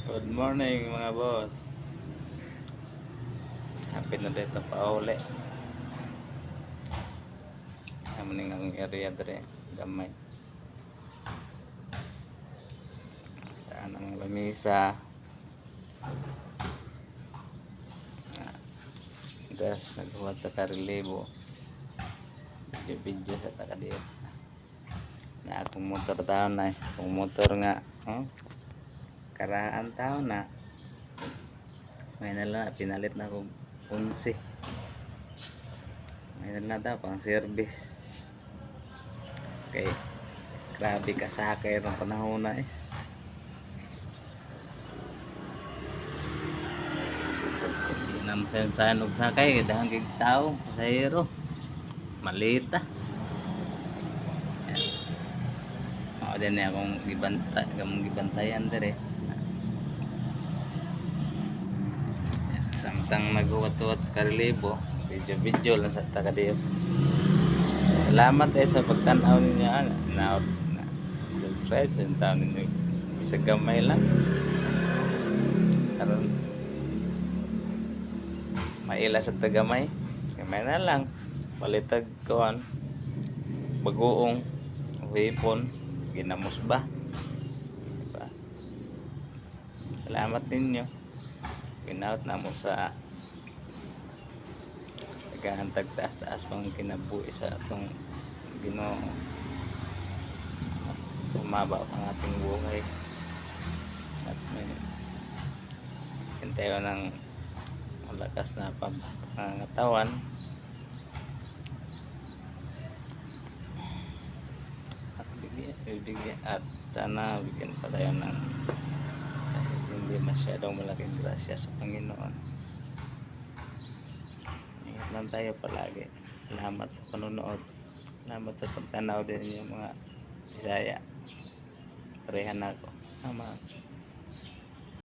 Good morning mga boss. Happy na dito pa uli. Hamaning ang area dire gamay. Daan ang lamisa. Gas naghuwat sa karilibo. Video sa takadiyot. Na akong motor taon na. Kung motor nga. Karaan taon na. May nala pinalit na akong 11. May nala daw pang service. Okay. Grabe ka sakay ng panahon na Namsayon-sayon og sakay dahang gig tao pasahero malita. Mao din akong gibantayan dire. Samtang naghuwat-huwat sa karilibo, video lang sa takadiyo. Salamat sa pagtanaw ninyo na subscribe sa taon ninyo bisa gamay lang karon maila sa tagamay gamay na lang balitag kuan bagoong hipon ginamos ba diba? Salamat ninyo pinaut na mo sa nagahantag taas-taas pang kinabuhi sa atong Ginoo umaba ang ating buhay at may hintayo ng malakas na pangangatawan at bigyan at sana bigyan pa tayo ng hindi masyadong malaking grasya sa Panginoon. Ingat lang tayo palagi. Salamat sa panonood. Salamat sa pagtanaw din yung mga Bisaya. Parehan ako. Tama.